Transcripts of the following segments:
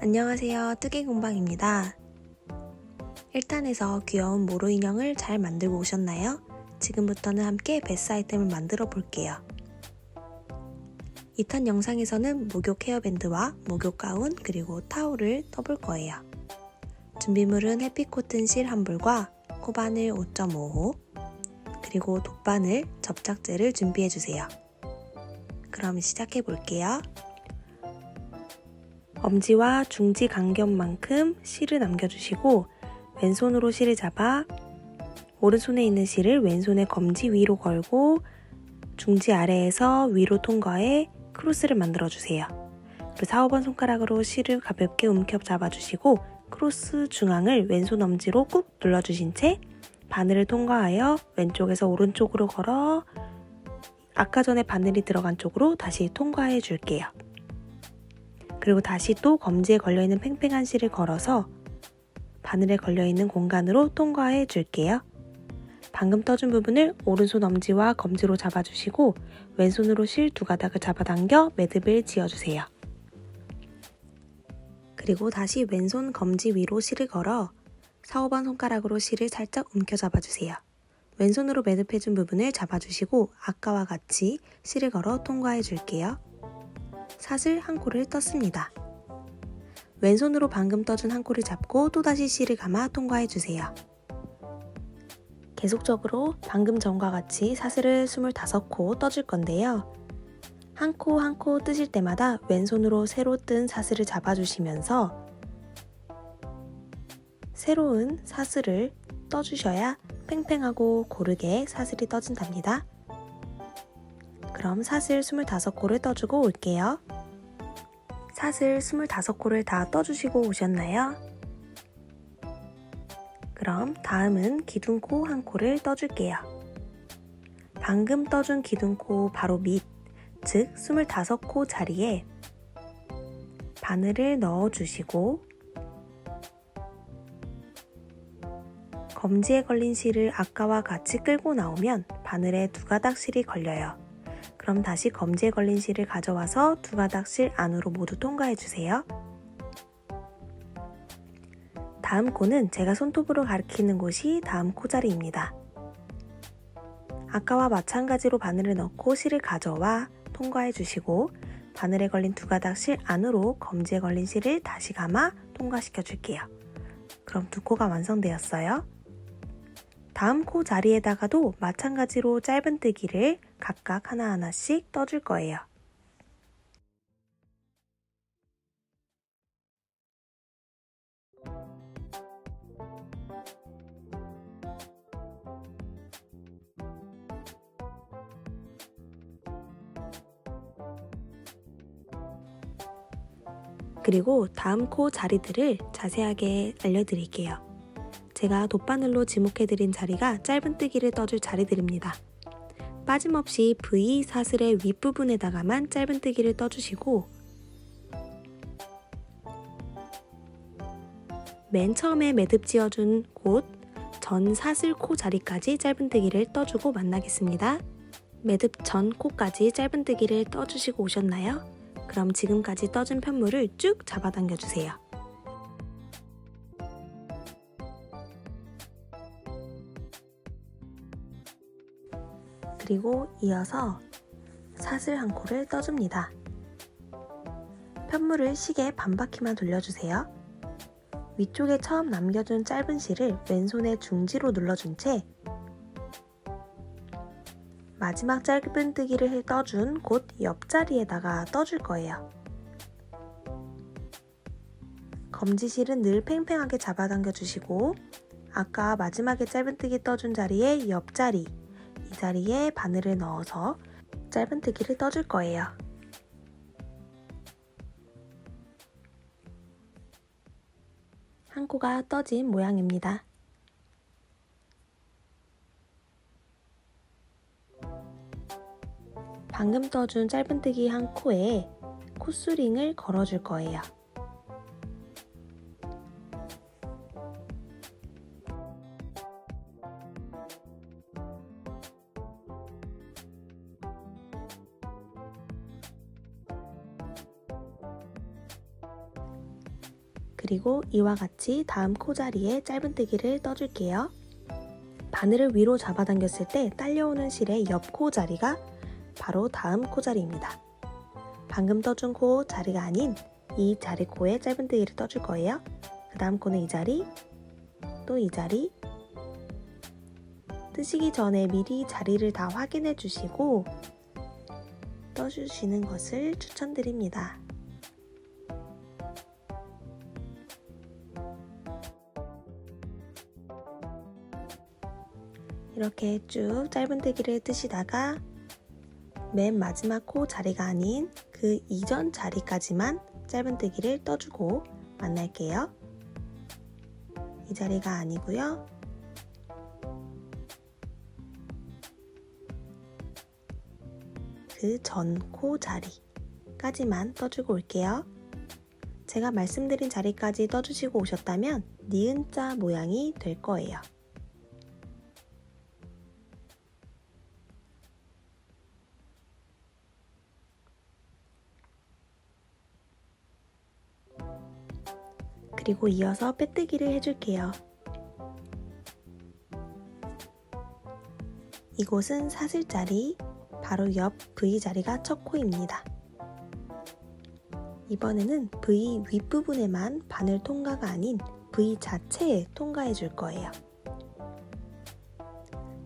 안녕하세요. 뜨개공방입니다. 1탄에서 귀여운 모루 인형을 잘 만들고 오셨나요? 지금부터는 함께 베스 아이템을 만들어 볼게요. 2탄 영상에서는 목욕 헤어밴드와 목욕 가운 그리고 타올을 떠볼 거예요. 준비물은 햇빛 코튼 실 한 볼과 코바늘 5.5호 그리고 돗바늘, 접착제를 준비해주세요. 그럼 시작해 볼게요. 엄지와 중지 간격만큼 실을 남겨주시고 왼손으로 실을 잡아 오른손에 있는 실을 왼손의 검지 위로 걸고 중지 아래에서 위로 통과해 크로스를 만들어주세요. 그리고 4, 5번 손가락으로 실을 가볍게 움켜 잡아주시고 크로스 중앙을 왼손 엄지로 꾹 눌러주신 채 바늘을 통과하여 왼쪽에서 오른쪽으로 걸어 아까 전에 바늘이 들어간 쪽으로 다시 통과해 줄게요. 그리고 다시 또 검지에 걸려있는 팽팽한 실을 걸어서 바늘에 걸려있는 공간으로 통과해 줄게요. 방금 떠준 부분을 오른손 엄지와 검지로 잡아주시고 왼손으로 실 두 가닥을 잡아당겨 매듭을 지어주세요. 그리고 다시 왼손 검지 위로 실을 걸어 4, 5번 손가락으로 실을 살짝 움켜 잡아주세요. 왼손으로 매듭해준 부분을 잡아주시고 아까와 같이 실을 걸어 통과해 줄게요. 사슬 한 코를 떴습니다. 왼손으로 방금 떠준 한 코를 잡고 또다시 실을 감아 통과해주세요. 계속적으로 방금 전과 같이 사슬을 25코 떠줄 건데요. 한 코 한 코 뜨실 때마다 왼손으로 새로 뜬 사슬을 잡아주시면서 새로운 사슬을 떠주셔야 팽팽하고 고르게 사슬이 떠진답니다. 그럼 사슬 25코를 떠주고 올게요. 사슬 25코를 다 떠주시고 오셨나요? 그럼 다음은 기둥코 한 코를 떠줄게요. 방금 떠준 기둥코 바로 밑, 즉 25코 자리에 바늘을 넣어주시고 검지에 걸린 실을 아까와 같이 끌고 나오면 바늘에 두 가닥 실이 걸려요. 그럼 다시 검지에 걸린 실을 가져와서 두 가닥 실 안으로 모두 통과해주세요. 다음 코는 제가 손톱으로 가리키는 곳이 다음 코 자리입니다. 아까와 마찬가지로 바늘을 넣고 실을 가져와 통과해주시고 바늘에 걸린 두 가닥 실 안으로 검지에 걸린 실을 다시 감아 통과시켜줄게요. 그럼 두 코가 완성되었어요. 다음 코 자리에다가도 마찬가지로 짧은뜨기를 각각 하나하나씩 떠줄 거예요. 그리고 다음 코 자리들을 자세하게 알려드릴게요. 제가 돗바늘로 지목해드린 자리가 짧은뜨기를 떠줄 자리들입니다. 빠짐없이 V 사슬의 윗부분에다가만 짧은뜨기를 떠주시고 맨 처음에 매듭 지어준 곳 전 사슬 코 자리까지 짧은뜨기를 떠주고 만나겠습니다. 매듭 전 코까지 짧은뜨기를 떠주시고 오셨나요? 그럼 지금까지 떠준 편물을 쭉 잡아당겨주세요. 그리고 이어서 사슬 한 코를 떠줍니다. 편물을 시계 반바퀴만 돌려주세요. 위쪽에 처음 남겨준 짧은 실을 왼손의 중지로 눌러준 채 마지막 짧은뜨기를 떠준 곳 옆자리에다가 떠줄 거예요. 검지실은 늘 팽팽하게 잡아당겨 주시고 아까 마지막에 짧은뜨기 떠준 자리의 옆자리 이 자리에 바늘을 넣어서 짧은뜨기를 떠줄 거예요. 한 코가 떠진 모양입니다. 방금 떠준 짧은뜨기 한 코에 코스링을 걸어줄 거예요. 그리고 이와 같이 다음 코자리에 짧은뜨기를 떠줄게요. 바늘을 위로 잡아당겼을 때 딸려오는 실의 옆 코자리가 바로 다음 코자리입니다. 방금 떠준 코 자리가 아닌 이 자리 코에 짧은뜨기를 떠줄 거예요. 그 다음 코는 이 자리, 또 이 자리. 뜨시기 전에 미리 자리를 다 확인해 주시고 떠주시는 것을 추천드립니다. 이렇게 쭉 짧은뜨기를 뜨시다가 맨 마지막 코 자리가 아닌 그 이전 자리까지만 짧은뜨기를 떠주고 만날게요. 이 자리가 아니고요. 그 전 코 자리까지만 떠주고 올게요. 제가 말씀드린 자리까지 떠주시고 오셨다면 니은자 모양이 될 거예요. 그리고 이어서 빼뜨기를 해줄게요. 이곳은 사슬자리, 바로 옆 V자리가 첫 코입니다. 이번에는 V 윗부분에만 바늘 통과가 아닌 V 자체에 통과해 줄 거예요.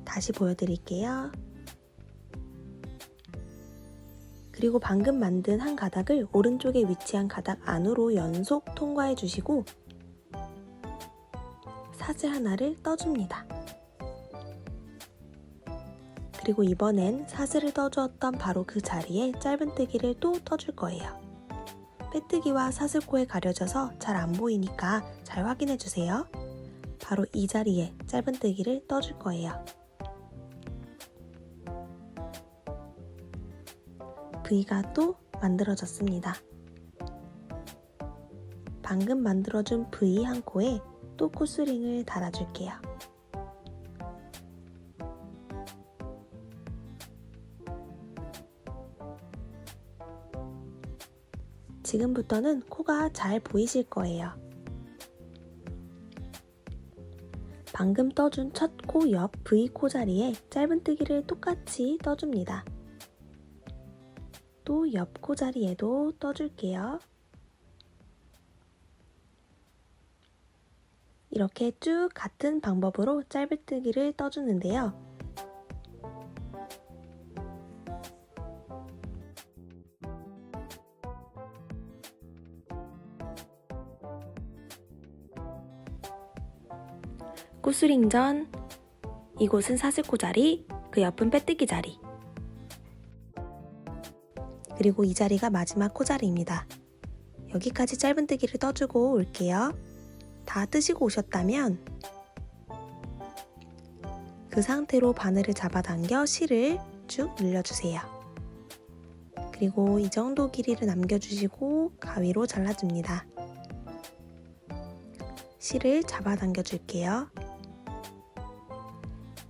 다시 보여드릴게요. 그리고 방금 만든 한 가닥을 오른쪽에 위치한 가닥 안으로 연속 통과해 주시고 사슬 하나를 떠줍니다. 그리고 이번엔 사슬을 떠주었던 바로 그 자리에 짧은뜨기를 또 떠줄 거예요. 빼뜨기와 사슬코에 가려져서 잘 안 보이니까 잘 확인해 주세요. 바로 이 자리에 짧은뜨기를 떠줄 거예요. V가 또 만들어졌습니다. 방금 만들어준 V 한 코에 또 코스링을 달아줄게요. 지금부터는 코가 잘 보이실 거예요. 방금 떠준 첫 코 옆 V 코 자리에 짧은뜨기를 똑같이 떠줍니다. 또 옆 코 자리에도 떠줄게요. 이렇게 쭉 같은 방법으로 짧은뜨기를 떠주는데요. 코스링 전, 이곳은 사슬코 자리, 그 옆은 빼뜨기 자리. 그리고 이 자리가 마지막 코자리입니다. 여기까지 짧은뜨기를 떠주고 올게요. 다 뜨시고 오셨다면 그 상태로 바늘을 잡아당겨 실을 쭉 늘려주세요. 그리고 이 정도 길이를 남겨주시고 가위로 잘라줍니다. 실을 잡아당겨 줄게요.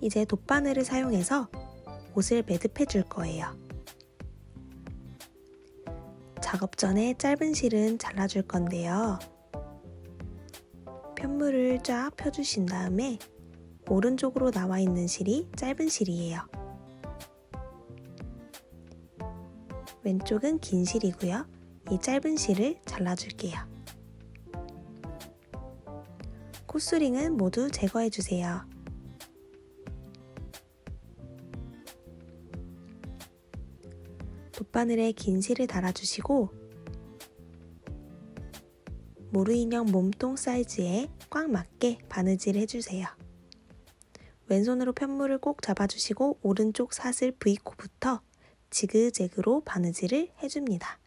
이제 돗바늘을 사용해서 옷을 매듭해 줄 거예요. 작업 전에 짧은 실은 잘라줄 건데요. 편물을 쫙 펴주신 다음에 오른쪽으로 나와 있는 실이 짧은 실이에요. 왼쪽은 긴 실이고요. 이 짧은 실을 잘라줄게요. 코스링은 모두 제거해주세요. 돗바늘에 긴 실을 달아주시고 모루인형 몸통 사이즈에 꽉 맞게 바느질 해주세요. 왼손으로 편물을 꼭 잡아주시고 오른쪽 사슬 V코부터 지그재그로 바느질을 해줍니다.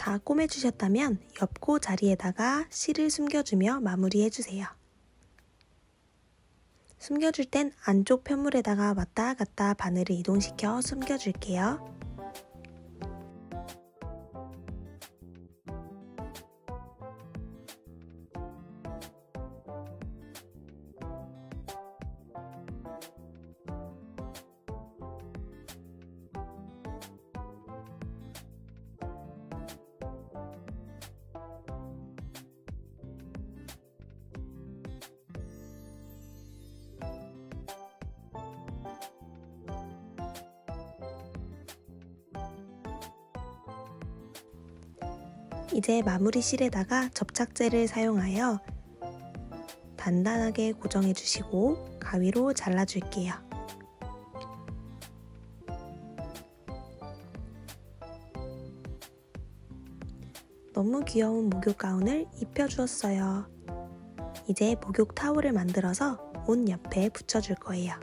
다 꼬매주셨다면 옆코 자리에다가 실을 숨겨주며 마무리해주세요. 숨겨줄 땐 안쪽 편물에다가 왔다 갔다 바늘을 이동시켜 숨겨줄게요. 이제 마무리 실에다가 접착제를 사용하여 단단하게 고정해 주시고 가위로 잘라줄게요. 너무 귀여운 목욕 가운을 입혀주었어요. 이제 목욕 타올을 만들어서 옷 옆에 붙여줄 거예요.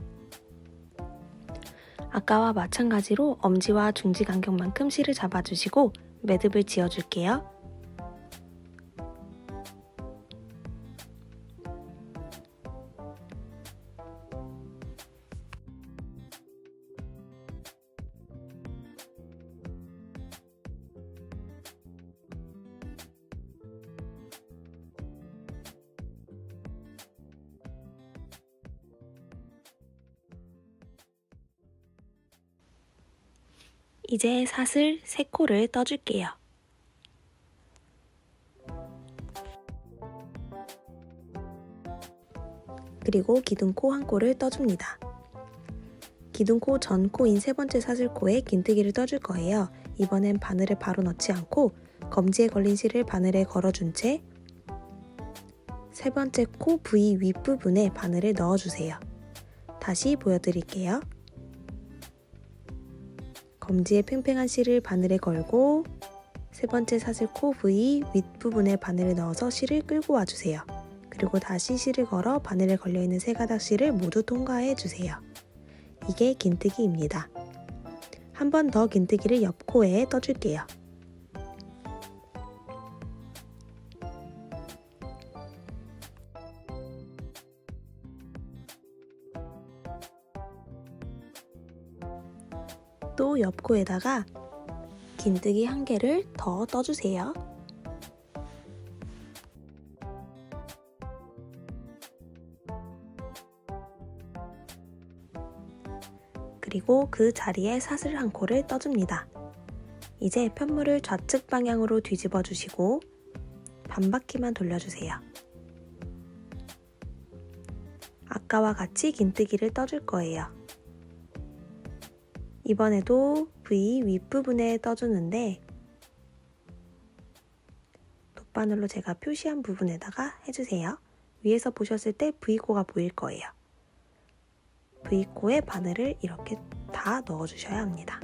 아까와 마찬가지로 엄지와 중지 간격만큼 실을 잡아주시고 매듭을 지어줄게요. 이제 사슬 3코를 떠줄게요. 그리고 기둥코 1코를 떠줍니다. 기둥코 전 코인 3번째 사슬코에 긴뜨기를 떠줄 거예요. 이번엔 바늘을 바로 넣지 않고 검지에 걸린 실을 바늘에 걸어준 채 3번째 코 부위 윗부분에 바늘을 넣어주세요. 다시 보여드릴게요. 검지에 팽팽한 실을 바늘에 걸고 3번째 사슬코 부위 윗부분에 바늘을 넣어서 실을 끌고 와주세요. 그리고 다시 실을 걸어 바늘에 걸려있는 3가닥 실을 모두 통과해주세요. 이게 긴뜨기입니다. 한 번 더 긴뜨기를 옆코에 떠줄게요. 또 옆코에다가 긴뜨기 1개를 더 떠주세요. 그리고 그 자리에 사슬 1코를 떠줍니다. 이제 편물을 좌측 방향으로 뒤집어 주시고 반바퀴만 돌려주세요. 아까와 같이 긴뜨기를 떠줄 거예요. 이번에도 V 윗부분에 떠주는데 돗바늘로 제가 표시한 부분에다가 해주세요. 위에서 보셨을 때 V코가 보일 거예요. V코에 바늘을 이렇게 다 넣어주셔야 합니다.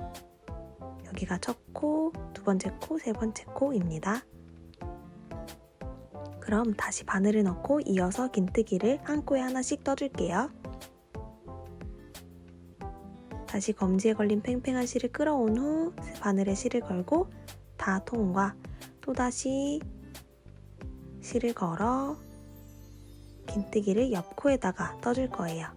여기가 첫 코, 2번째 코, 3번째 코입니다. 그럼 다시 바늘을 넣고 이어서 긴뜨기를 한 코에 하나씩 떠줄게요. 다시 검지에 걸린 팽팽한 실을 끌어온 후 바늘에 실을 걸고 다 통과, 또다시 실을 걸어 긴뜨기를 옆코에다가 떠줄 거예요.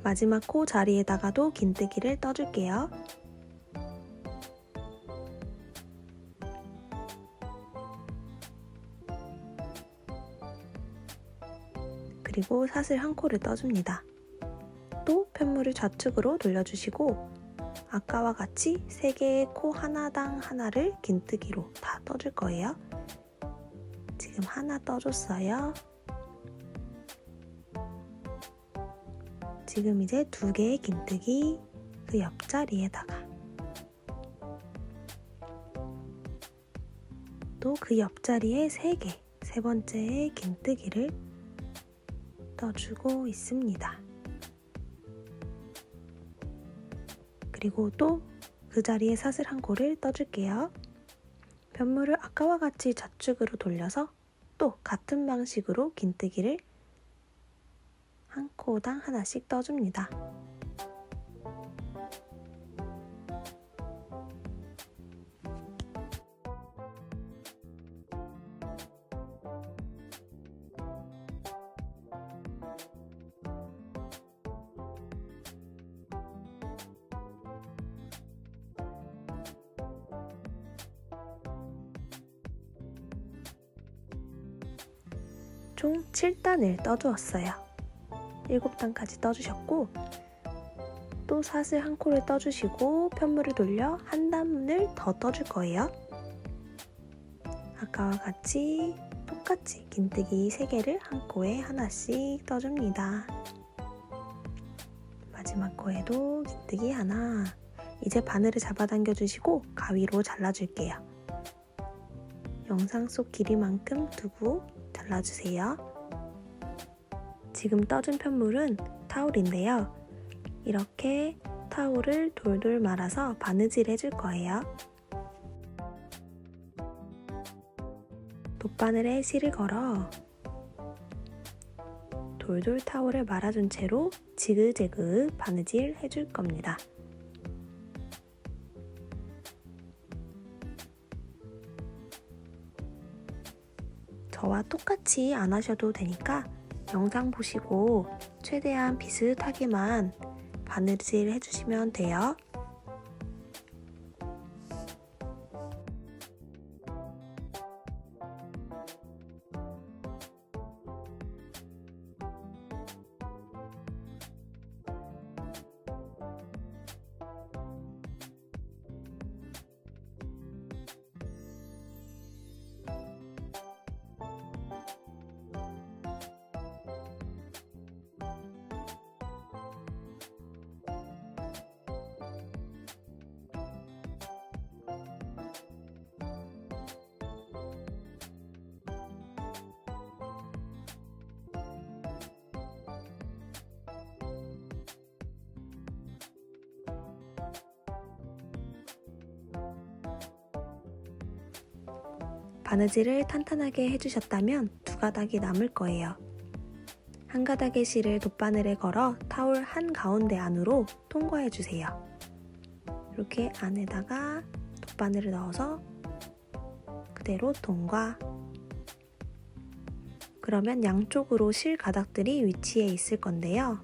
마지막 코 자리에다가도 긴뜨기를 떠줄게요. 그리고 사슬 1코를 떠줍니다. 또 편물을 좌측으로 돌려주시고 아까와 같이 3개의 코 하나당 하나를 긴뜨기로 다 떠줄 거예요. 지금 하나 떠줬어요. 지금 이제 2개의 긴뜨기 그 옆자리에다가 또 그 옆자리에 3개, 3번째의 긴뜨기를 떠주고 있습니다. 그리고 또 그 자리에 사슬 1코를 떠줄게요. 편물을 아까와 같이 좌측으로 돌려서 또 같은 방식으로 긴뜨기를 한 코당 하나씩 떠줍니다. 총 7단을 떠주었어요. 7단까지 떠주셨고 또 사슬 한 코를 떠주시고 편물을 돌려 한 단을 더 떠줄 거예요. 아까와 같이 똑같이 긴뜨기 3개를 한 코에 하나씩 떠줍니다. 마지막 코에도 긴뜨기 하나. 이제 바늘을 잡아당겨 주시고 가위로 잘라줄게요. 영상 속 길이만큼 두고 잘라주세요. 지금 떠준 편물은 타올인데요. 이렇게 타올을 돌돌 말아서 바느질 해줄 거예요. 돗바늘에 실을 걸어 돌돌 타올을 말아준 채로 지그재그 바느질 해줄 겁니다. 저와 똑같이 안 하셔도 되니까 영상 보시고 최대한 비슷하게만 바느질 해주시면 돼요. 바느질을 탄탄하게 해주셨다면 2가닥이 남을 거예요. 한 가닥의 실을 돗바늘에 걸어 타올 한가운데 안으로 통과해주세요. 이렇게 안에다가 돗바늘을 넣어서 그대로 통과. 그러면 양쪽으로 실 가닥들이 위치해 있을 건데요.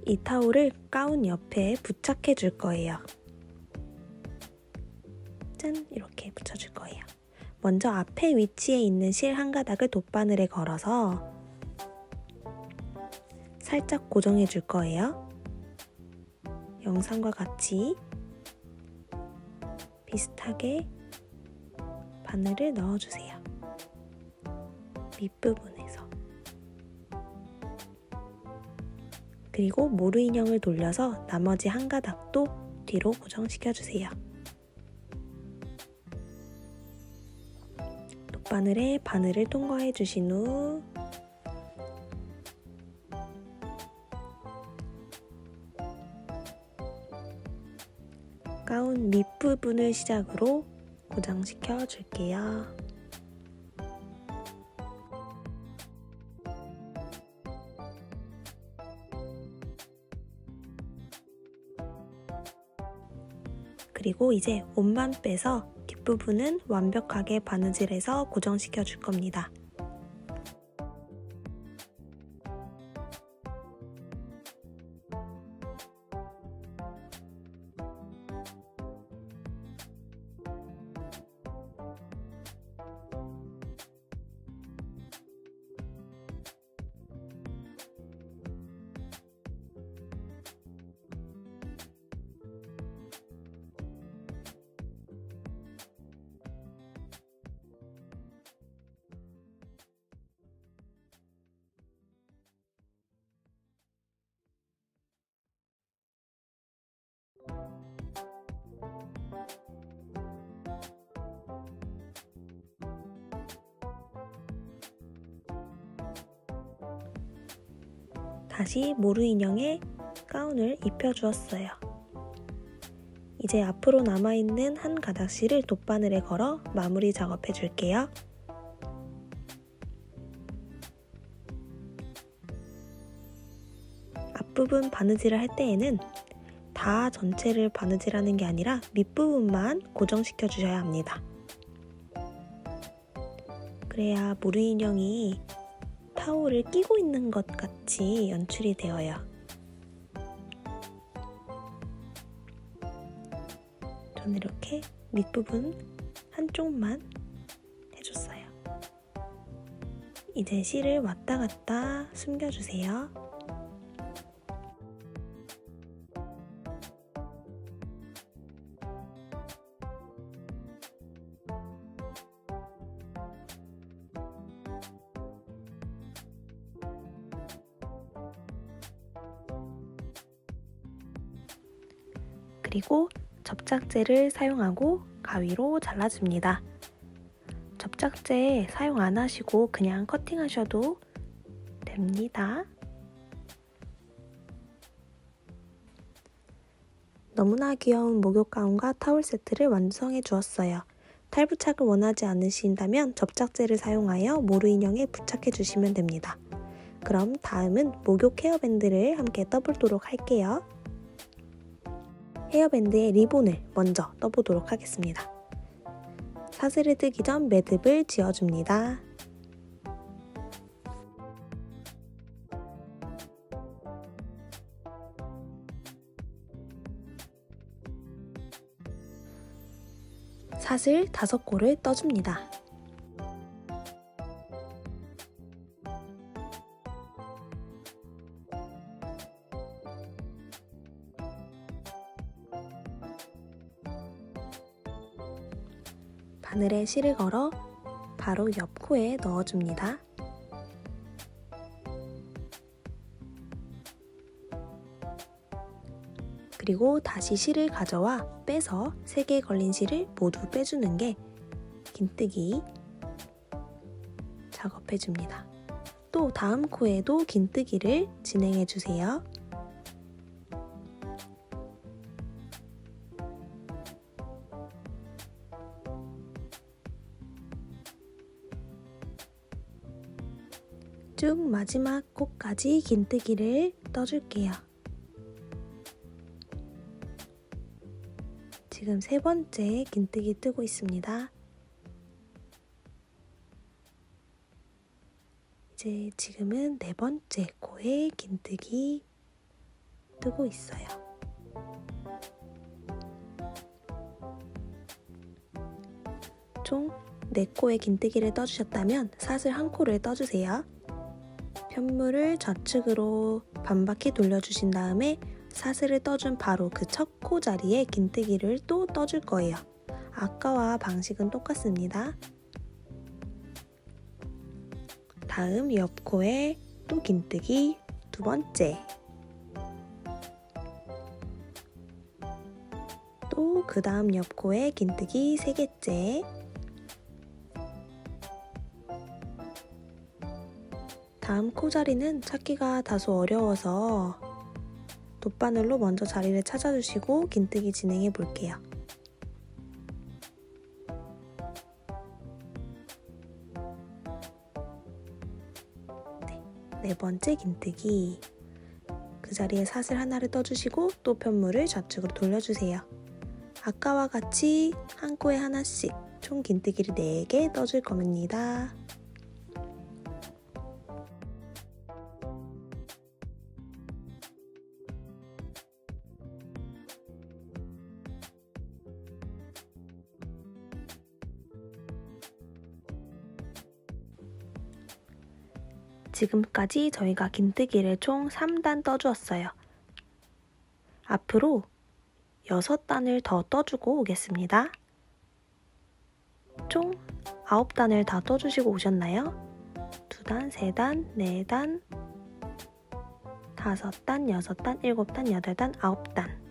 이 타올을 가운 옆에 부착해 줄 거예요. 짠! 이렇게 붙여줄 거예요. 먼저 앞에 위치해 있는 실 한 가닥을 돗바늘에 걸어서 살짝 고정해 줄 거예요. 영상과 같이 비슷하게 바늘을 넣어주세요. 밑부분에서. 그리고 모루 인형을 돌려서 나머지 한 가닥도 뒤로 고정시켜주세요. 돗바늘에 바늘을 통과해 주신 후 가운 밑부분을 시작으로 고정시켜 줄게요. 그리고 이제 옷만 빼서 뒷부분은 완벽하게 바느질해서 고정시켜 줄 겁니다. 다시 모루 인형에 가운을 입혀주었어요. 이제 앞으로 남아있는 한 가닥 실을 돗바늘에 걸어 마무리 작업해 줄게요. 앞부분 바느질을 할 때에는 다 전체를 바느질하는 게 아니라 밑부분만 고정시켜 주셔야 합니다. 그래야 모루 인형이 타올을 끼고 있는 것 같이 연출이 되어요. 저는 이렇게 밑부분 한쪽만 해줬어요. 이제 실을 왔다 갔다 숨겨주세요. 그리고 접착제를 사용하고 가위로 잘라줍니다. 접착제 사용 안 하시고 그냥 커팅하셔도 됩니다. 너무나 귀여운 목욕 가운과 타올 세트를 완성해 주었어요. 탈부착을 원하지 않으신다면 접착제를 사용하여 모루 인형에 부착해 주시면 됩니다. 그럼 다음은 목욕 헤어밴드를 함께 떠보도록 할게요. 헤어밴드에 리본을 먼저 떠보도록 하겠습니다. 사슬을 뜨기 전 매듭을 지어줍니다. 사슬 5코를 떠줍니다. 바늘에 실을 걸어 바로 옆 코에 넣어줍니다. 그리고 다시 실을 가져와 빼서 3개 걸린 실을 모두 빼주는 게 긴뜨기 작업해줍니다. 또 다음 코에도 긴뜨기를 진행해주세요. 쭉 마지막 코까지 긴뜨기를 떠줄게요. 지금 3번째 긴뜨기 뜨고 있습니다. 이제 지금은 4번째 코에 긴뜨기 뜨고 있어요. 총 4코에 긴뜨기를 떠주셨다면 사슬 1코를 떠주세요. 편물을 좌측으로 반바퀴 돌려주신 다음에 사슬을 떠준 바로 그 첫 코 자리에 긴뜨기를 또 떠줄 거예요. 아까와 방식은 똑같습니다. 다음 옆 코에 또 긴뜨기 2번째, 또 그 다음 옆 코에 긴뜨기 3개째, 다음 코 자리는 찾기가 다소 어려워서 돗바늘로 먼저 자리를 찾아주시고 긴뜨기 진행해 볼게요. 네 번째 긴뜨기. 그 자리에 사슬 하나를 떠주시고 또 편물을 좌측으로 돌려주세요. 아까와 같이 한 코에 하나씩 총 긴뜨기를 4개 떠줄 겁니다. 지금까지 저희가 긴뜨기를 총 3단 떠주었어요. 앞으로 6단을 더 떠주고 오겠습니다. 총 9단을 다 떠주시고 오셨나요? 2단, 3단, 4단, 5단, 6단, 7단, 8단, 9단.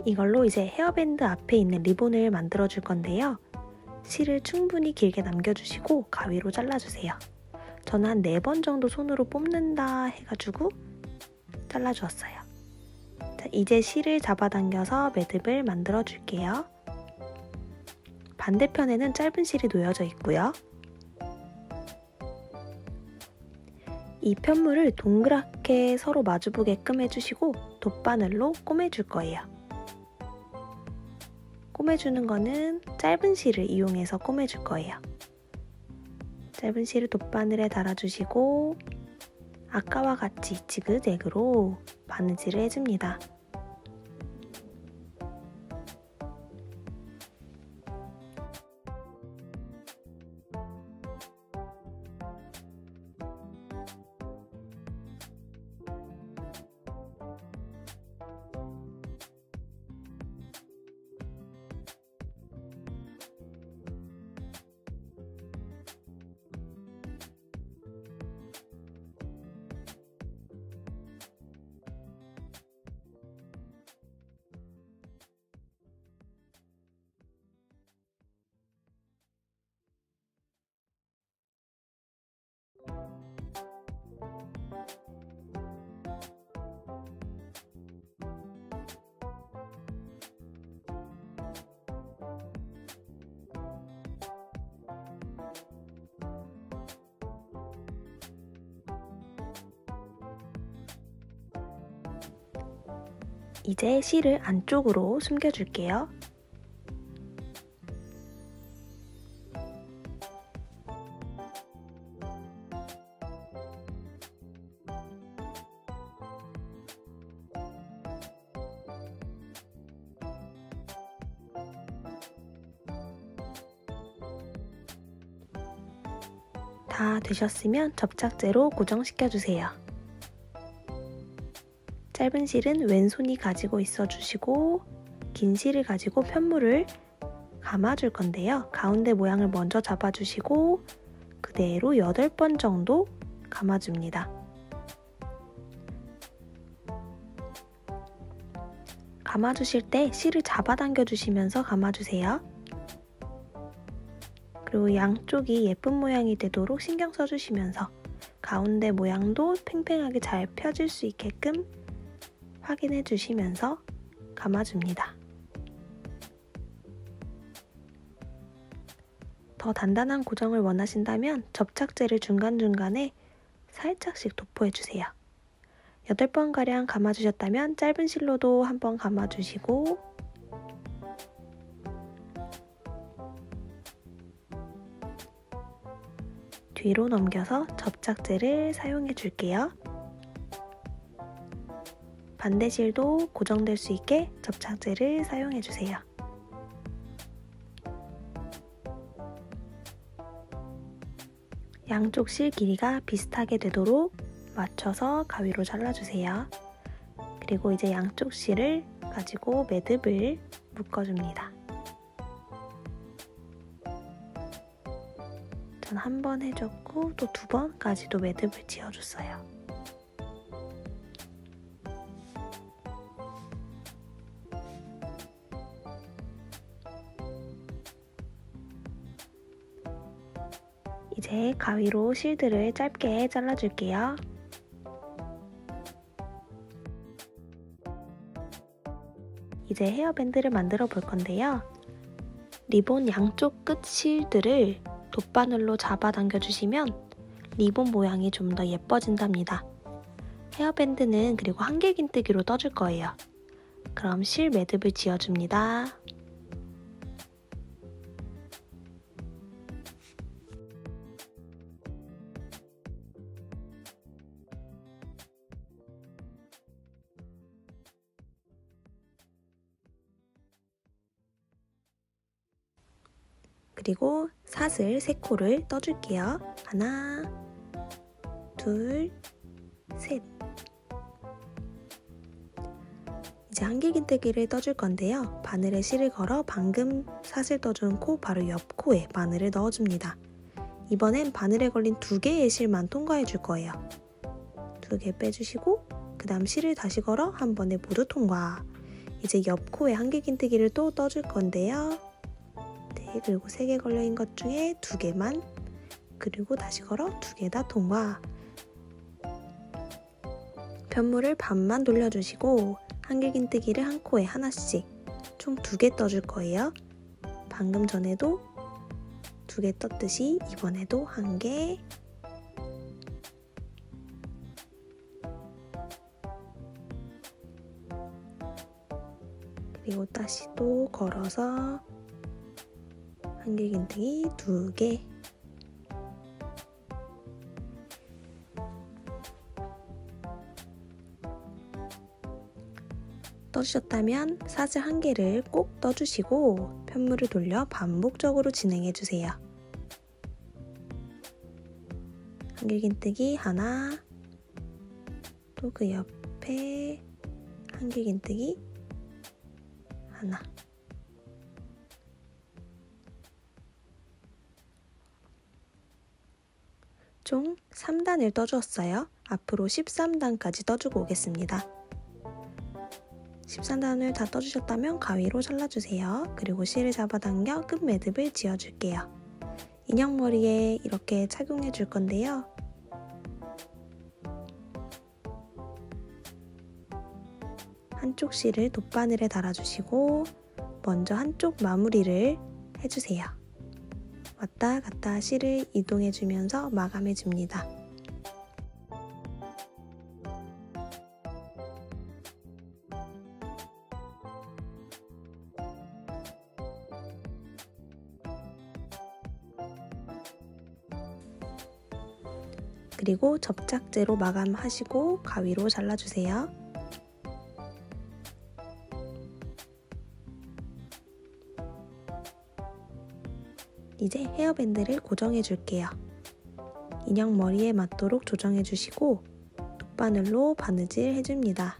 이걸로 이제 헤어밴드 앞에 있는 리본을 만들어 줄 건데요. 실을 충분히 길게 남겨주시고 가위로 잘라주세요. 저는 한 4번 정도 손으로 뽑는다 해가지고 잘라주었어요. 자, 이제 실을 잡아당겨서 매듭을 만들어 줄게요. 반대편에는 짧은 실이 놓여져 있고요. 이 편물을 동그랗게 서로 마주보게끔 해주시고 돗바늘로 꼬매줄 거예요. 꼬매주는 거는 짧은 실을 이용해서 꼬매줄 거예요. 짧은 실을 돗바늘에 달아주시고 아까와 같이 지그재그로 바느질을 해줍니다. 이제 실을 안쪽으로 숨겨줄게요. 다 되셨으면 접착제로 고정시켜주세요. 짧은 실은 왼손이 가지고 있어 주시고 긴 실을 가지고 편물을 감아줄 건데요. 가운데 모양을 먼저 잡아주시고 그대로 8번 정도 감아줍니다. 감아주실 때 실을 잡아당겨 주시면서 감아주세요. 그리고 양쪽이 예쁜 모양이 되도록 신경 써주시면서 가운데 모양도 팽팽하게 잘 펴질 수 있게끔 확인해 주시면서 감아줍니다. 더 단단한 고정을 원하신다면 접착제를 중간중간에 살짝씩 도포해주세요. 8번가량 감아주셨다면 짧은 실로도 한번 감아주시고 뒤로 넘겨서 접착제를 사용해 줄게요. 반대 실도 고정될 수 있게 접착제를 사용해 주세요. 양쪽 실 길이가 비슷하게 되도록 맞춰서 가위로 잘라주세요. 그리고 이제 양쪽 실을 가지고 매듭을 묶어줍니다. 전 한 번 해줬고 또 2번까지도 매듭을 지어줬어요. 이제 가위로 실들을 짧게 잘라줄게요. 이제 헤어밴드를 만들어 볼 건데요. 리본 양쪽 끝 실들을 돗바늘로 잡아당겨 주시면 리본 모양이 좀 더 예뻐진답니다. 헤어밴드는 그리고 한길긴뜨기로 떠줄 거예요. 그럼 실 매듭을 지어줍니다. 그리고 사슬 3코를 떠줄게요. 하나, 둘, 셋. 이제 한길긴뜨기를 떠줄 건데요. 바늘에 실을 걸어 방금 사슬 떠준 코 바로 옆 코에 바늘을 넣어줍니다. 이번엔 바늘에 걸린 2개의 실만 통과해 줄 거예요. 2개 빼주시고 그 다음 실을 다시 걸어 한 번에 모두 통과. 이제 옆 코에 한길긴뜨기를 또 떠줄 건데요. 네, 그리고 3개 걸려있는 것 중에 2개만, 그리고 다시 걸어 2개 다 통과. 편물을 반만 돌려주시고 한길긴뜨기를 한 코에 하나씩 총 2개 떠줄 거예요. 방금 전에도 2개 떴듯이 이번에도 1개, 그리고 다시 또 걸어서 한길긴뜨기 2개, 떠주셨다면 사슬 1개를 꼭 떠주시고 편물을 돌려 반복적으로 진행해주세요. 한길긴뜨기 하나, 또 그 옆에 한길긴뜨기 하나. 총 3단을 떠주었어요. 앞으로 13단까지 떠주고 오겠습니다. 13단을 다 떠주셨다면 가위로 잘라주세요. 그리고 실을 잡아당겨 끝 매듭을 지어줄게요. 인형머리에 이렇게 착용해 줄 건데요. 한쪽 실을 돗바늘에 달아주시고 먼저 한쪽 마무리를 해주세요. 왔다 갔다 실을 이동해주면서 마감해줍니다. 그리고 접착제로 마감하시고 가위로 잘라주세요. 이제 헤어밴드를 고정해 줄게요. 인형 머리에 맞도록 조정해 주시고 돗바늘로 바느질 해줍니다.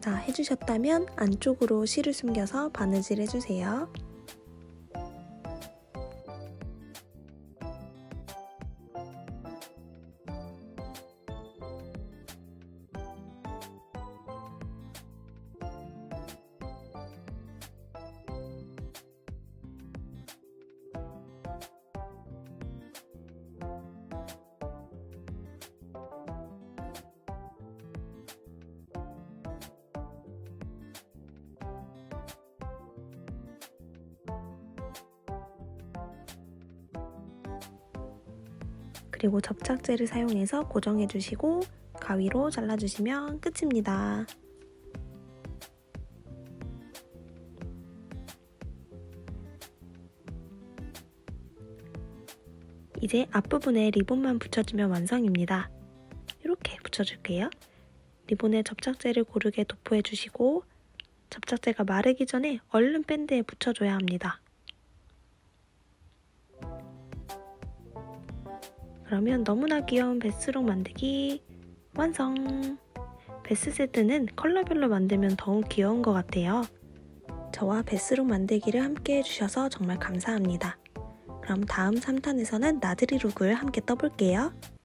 자, 해주셨다면 안쪽으로 실을 숨겨서 바느질 해주세요. 그리고 접착제를 사용해서 고정해주시고 가위로 잘라주시면 끝입니다. 이제 앞부분에 리본만 붙여주면 완성입니다. 이렇게 붙여줄게요. 리본에 접착제를 고르게 도포해주시고 접착제가 마르기 전에 얼른 밴드에 붙여줘야 합니다. 그러면 너무나 귀여운 베스록 만들기 완성! 베스 세트는 컬러별로 만들면 더욱 귀여운 것 같아요. 저와 베스록 만들기를 함께 해주셔서 정말 감사합니다. 그럼 다음 3탄에서는 나들이 룩을 함께 떠볼게요.